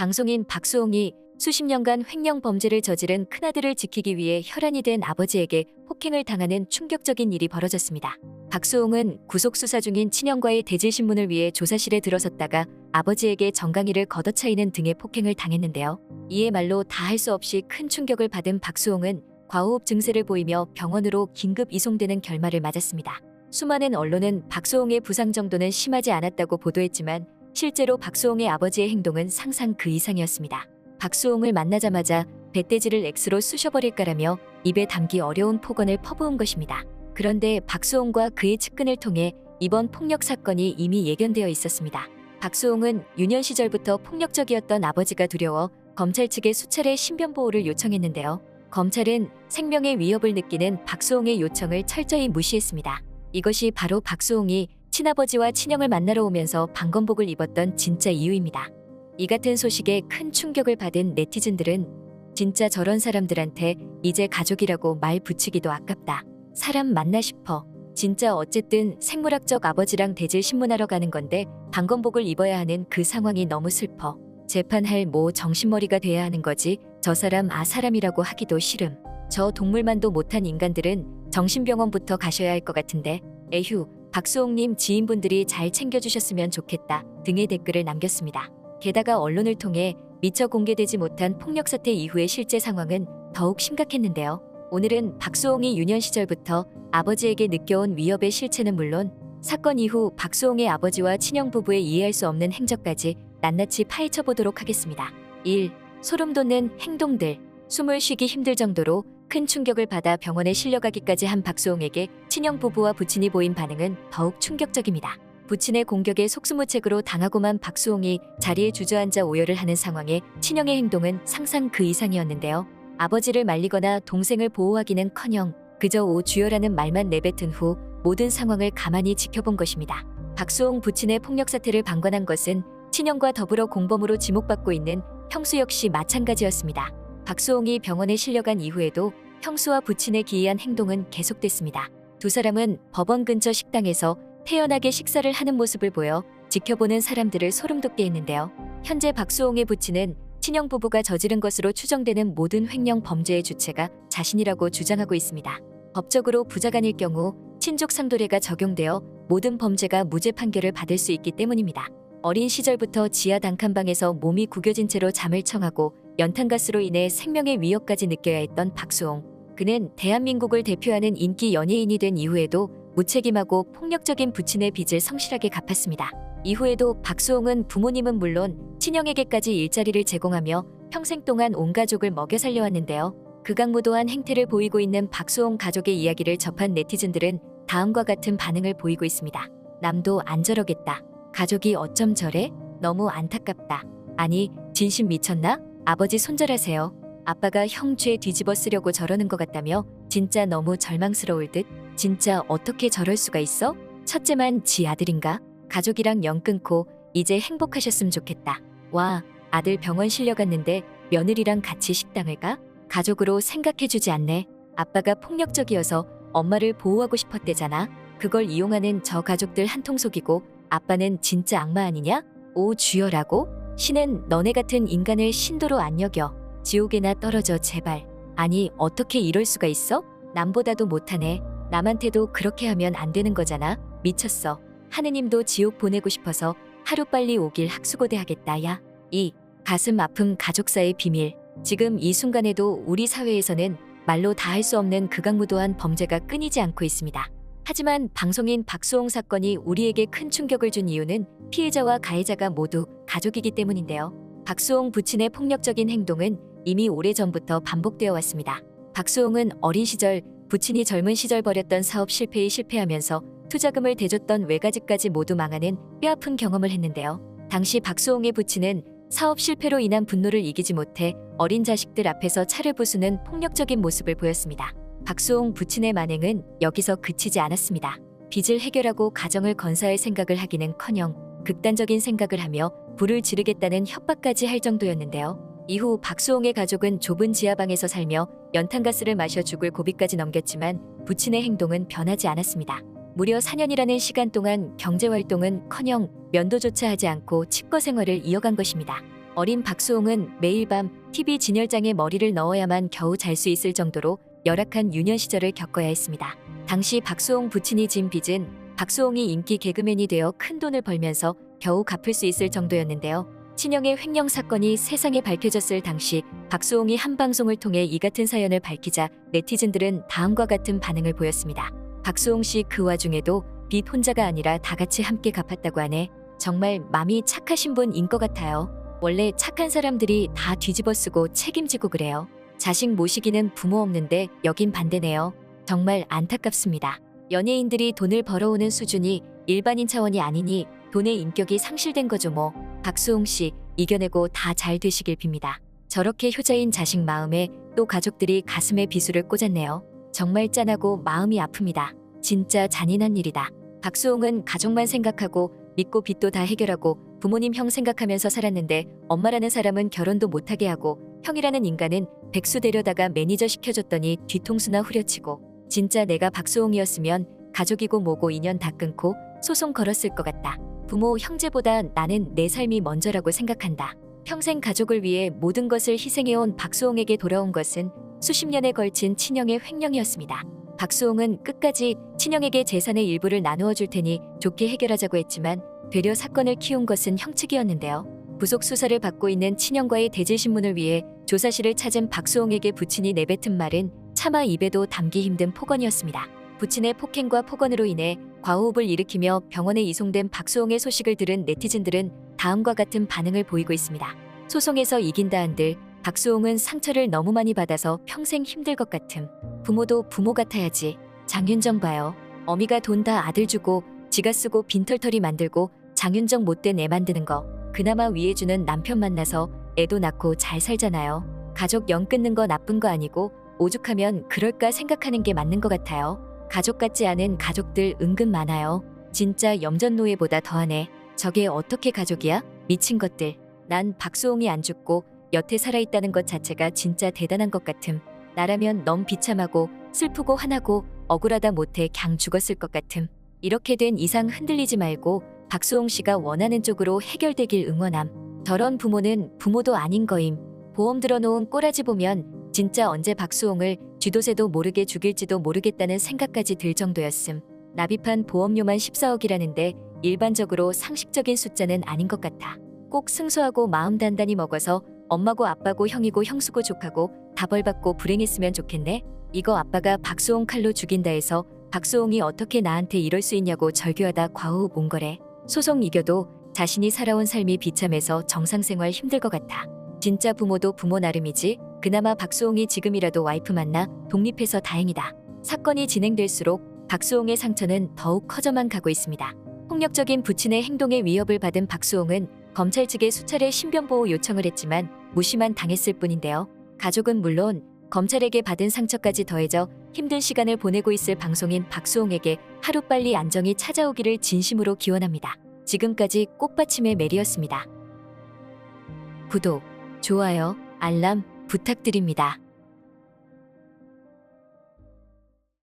방송인 박수홍이 수십 년간 횡령 범죄를 저지른 큰아들을 지키기 위해 혈안이 된 아버지에게 폭행을 당하는 충격적인 일이 벌어졌습니다. 박수홍은 구속수사 중인 친형과의 대질신문을 위해 조사실에 들어섰다가 아버지에게 정강이를 걷어차이는 등의 폭행을 당했는데요. 이에 말로 다 할 수 없이 큰 충격을 받은 박수홍은 과호흡 증세를 보이며 병원으로 긴급 이송되는 결말을 맞았습니다. 수많은 언론은 박수홍의 부상 정도는 심하지 않았다고 보도했지만 실제로 박수홍의 아버지의 행동은 상상 그 이상이었습니다. 박수홍을 만나자마자 배돼지를 X로 쑤셔버릴까라며 입에 담기 어려운 폭언을 퍼부은 것입니다. 그런데 박수홍과 그의 측근을 통해 이번 폭력 사건이 이미 예견되어 있었습니다. 박수홍은 유년 시절부터 폭력적이었던 아버지가 두려워 검찰 측에 수차례 신변보호를 요청했는데요. 검찰은 생명의 위협을 느끼는 박수홍의 요청을 철저히 무시했습니다. 이것이 바로 박수홍이 친아버지와 친형을 만나러 오면서 방검복을 입었던 진짜 이유입니다. 이 같은 소식에 큰 충격을 받은 네티즌들은 진짜 저런 사람들한테 이제 가족이라고 말 붙이기도 아깝다. 사람 맞나 싶어. 진짜 어쨌든 생물학적 아버지랑 대질 신문하러 가는 건데 방검복을 입어야 하는 그 상황이 너무 슬퍼. 재판할 뭐 정신머리가 돼야 하는 거지. 저 사람 사람이라고 하기도 싫음. 저 동물만도 못한 인간들은 정신병원부터 가셔야 할 것 같은데. 에휴, 박수홍님 지인분들이 잘 챙겨주셨으면 좋겠다 등의 댓글을 남겼습니다. 게다가 언론을 통해 미처 공개되지 못한 폭력 사태 이후의 실제 상황은 더욱 심각했는데요. 오늘은 박수홍이 유년 시절부터 아버지에게 느껴온 위협의 실체는 물론 사건 이후 박수홍의 아버지와 친형 부부의 이해할 수 없는 행적까지 낱낱이 파헤쳐 보도록 하겠습니다. 1. 소름 돋는 행동들. 숨을 쉬기 힘들 정도로 큰 충격을 받아 병원에 실려가기까지 한 박수홍에게 친형 부부와 부친이 보인 반응은 더욱 충격적입니다. 부친의 공격에 속수무책으로 당하고만 박수홍이 자리에 주저앉아 오열을 하는 상황에 친형의 행동은 상상 그 이상이었는데요. 아버지를 말리거나 동생을 보호하기는커녕 그저 오 주여라는 말만 내뱉은 후 모든 상황을 가만히 지켜본 것입니다. 박수홍 부친의 폭력 사태를 방관한 것은 친형과 더불어 공범으로 지목받고 있는 형수 역시 마찬가지였습니다. 박수홍이 병원에 실려간 이후에도 형수와 부친의 기이한 행동은 계속됐습니다. 두 사람은 법원 근처 식당에서 태연하게 식사를 하는 모습을 보여 지켜보는 사람들을 소름돋게 했는데요. 현재 박수홍의 부친은 친형 부부가 저지른 것으로 추정되는 모든 횡령 범죄의 주체가 자신이라고 주장하고 있습니다. 법적으로 부자간일 경우 친족 상도례가 적용되어 모든 범죄가 무죄 판결을 받을 수 있기 때문입니다. 어린 시절부터 지하 단칸방에서 몸이 구겨진 채로 잠을 청하고 연탄가스로 인해 생명의 위협까지 느껴야 했던 박수홍. 그는 대한민국을 대표하는 인기 연예인이 된 이후에도 무책임하고 폭력적인 부친의 빚을 성실하게 갚았습니다. 이후에도 박수홍은 부모님은 물론 친형에게까지 일자리를 제공하며 평생 동안 온 가족을 먹여 살려왔는데요. 극악무도한 행태를 보이고 있는 박수홍 가족의 이야기를 접한 네티즌들은 다음과 같은 반응을 보이고 있습니다. 남도 안 저러겠다. 가족이 어쩜 저래? 너무 안타깝다. 아니, 진심 미쳤나? 아버지 손절하세요. 아빠가 형 죄 뒤집어 쓰려고 저러는 것 같다며 진짜 너무 절망스러울 듯. 진짜 어떻게 저럴 수가 있어? 첫째만 지 아들인가? 가족이랑 연 끊고 이제 행복하셨으면 좋겠다. 와, 아들 병원 실려갔는데 며느리랑 같이 식당을 가? 가족으로 생각해주지 않네. 아빠가 폭력적이어서 엄마를 보호하고 싶었대잖아. 그걸 이용하는 저 가족들 한통 속이고 아빠는 진짜 악마 아니냐? 오 주여라고? 신은 너네 같은 인간을 신도로 안 여겨. 지옥에나 떨어져 제발. 아니 어떻게 이럴 수가 있어? 남보다도 못하네. 남한테도 그렇게 하면 안 되는 거잖아. 미쳤어. 하느님도 지옥 보내고 싶어서 하루빨리 오길 학수고대 하겠다 야. 2. 가슴 아픔 가족사의 비밀. 지금 이 순간에도 우리 사회에서는 말로 다 할 수 없는 극악무도한 범죄가 끊이지 않고 있습니다. 하지만 방송인 박수홍 사건이 우리에게 큰 충격을 준 이유는 피해자와 가해자가 모두 가족이기 때문인데요. 박수홍 부친의 폭력적인 행동은 이미 오래전부터 반복되어 왔습니다. 박수홍은 어린 시절 부친이 젊은 시절 벌였던 사업 실패에 실패하면서 투자금을 대줬던 외가집까지 모두 망하는 뼈아픈 경험을 했는데요. 당시 박수홍의 부친은 사업 실패로 인한 분노를 이기지 못해 어린 자식들 앞에서 차를 부수는 폭력적인 모습을 보였습니다. 박수홍 부친의 만행은 여기서 그치지 않았습니다. 빚을 해결하고 가정을 건사할 생각을 하기는커녕 극단적인 생각을 하며 불을 지르겠다는 협박까지 할 정도였는데요. 이후 박수홍의 가족은 좁은 지하방에서 살며 연탄가스를 마셔 죽을 고비까지 넘겼지만 부친의 행동은 변하지 않았습니다. 무려 4년이라는 시간 동안 경제활동은커녕 면도조차 하지 않고 칩거 생활을 이어간 것입니다. 어린 박수홍은 매일 밤 TV 진열장에 머리를 넣어야만 겨우 잘 수 있을 정도로 열악한 유년 시절을 겪어야 했습니다. 당시 박수홍 부친이 진 빚은 박수홍이 인기 개그맨이 되어 큰 돈을 벌면서 겨우 갚을 수 있을 정도였는데요. 친형의 횡령 사건이 세상에 밝혀졌을 당시 박수홍이 한 방송을 통해 이 같은 사연을 밝히자 네티즌들은 다음과 같은 반응을 보였습니다. 박수홍 씨 그 와중에도 빚 혼자가 아니라 다 같이 함께 갚았다고 하네. 정말 맘이 착하신 분인 것 같아요. 원래 착한 사람들이 다 뒤집어쓰고 책임지고 그래요. 자식 모시기는 부모 없는데 여긴 반대네요. 정말 안타깝습니다. 연예인들이 돈을 벌어오는 수준이 일반인 차원이 아니니 돈의 인격이 상실된 거죠 뭐. 박수홍 씨 이겨내고 다 잘 되시길 빕니다. 저렇게 효자인 자식 마음에 또 가족들이 가슴에 비수를 꽂았네요. 정말 짠하고 마음이 아픕니다. 진짜 잔인한 일이다. 박수홍은 가족만 생각하고 믿고 빚도 다 해결하고 부모님 형 생각하면서 살았는데 엄마라는 사람은 결혼도 못하게 하고 형이라는 인간은 백수 데려다가 매니저 시켜줬더니 뒤통수나 후려치고 진짜 내가 박수홍이었으면 가족이고 뭐고 인연 다 끊고 소송 걸었을 것 같다. 부모 형제보다 나는 내 삶이 먼저라고 생각한다. 평생 가족을 위해 모든 것을 희생해온 박수홍에게 돌아온 것은 수십 년에 걸친 친형의 횡령이었습니다. 박수홍은 끝까지 친형에게 재산의 일부를 나누어 줄 테니 좋게 해결하자고 했지만 되려 사건을 키운 것은 형 측이었는데요. 부속 수사를 받고 있는 친형과의 대질신문을 위해 조사실을 찾은 박수홍에게 부친이 내뱉은 말은 차마 입에도 담기 힘든 폭언이었습니다. 부친의 폭행과 폭언으로 인해 과호흡을 일으키며 병원에 이송된 박수홍의 소식을 들은 네티즌들은 다음과 같은 반응을 보이고 있습니다. 소송에서 이긴다 한들 박수홍은 상처를 너무 많이 받아서 평생 힘들 것 같음. 부모도 부모 같아야지. 장윤정 봐요. 어미가 돈 다 아들 주고 지가 쓰고 빈털터리 만들고 장윤정 못된 애 만드는 거. 그나마 위해주는 남편 만나서 애도 낳고 잘 살잖아요. 가족 연 끊는 거 나쁜 거 아니고 오죽하면 그럴까 생각하는 게 맞는 것 같아요. 가족 같지 않은 가족들 은근 많아요. 진짜 염전노예보다 더하네. 저게 어떻게 가족이야? 미친 것들. 난 박수홍이 안 죽고 여태 살아있다는 것 자체가 진짜 대단한 것 같음. 나라면 너무 비참하고 슬프고 화나고 억울하다 못해 갱 죽었을 것 같음. 이렇게 된 이상 흔들리지 말고 박수홍 씨가 원하는 쪽으로 해결되길 응원함. 저런 부모는 부모도 아닌 거임. 보험 들어놓은 꼬라지 보면 진짜 언제 박수홍을 쥐도새도 모르게 죽일지도 모르겠다는 생각까지 들 정도였음. 납입한 보험료만 14억이라는데 일반적으로 상식적인 숫자는 아닌 것 같아. 꼭 승소하고 마음 단단히 먹어서 엄마고 아빠고 형이고 형수고 조카고 다 벌받고 불행했으면 좋겠네. 이거 아빠가 박수홍 칼로 죽인다 해서 박수홍이 어떻게 나한테 이럴 수 있냐고 절규하다 과호흡 온 거래. 소송 이겨도 자신이 살아온 삶이 비참해서 정상생활 힘들 것 같아. 진짜 부모도 부모 나름이지. 그나마 박수홍이 지금이라도 와이프 만나 독립해서 다행이다. 사건이 진행될수록 박수홍의 상처는 더욱 커져만 가고 있습니다. 폭력적인 부친의 행동에 위협을 받은 박수홍은 검찰 측에 수차례 신변보호 요청을 했지만 무시만 당했을 뿐인데요. 가족은 물론 검찰에게 받은 상처까지 더해져 힘든 시간을 보내고 있을 방송인 박수홍에게 하루빨리 안정이 찾아오기를 진심으로 기원합니다. 지금까지 꽃받침의 메리였습니다. 구독, 좋아요, 알람 부탁드립니다.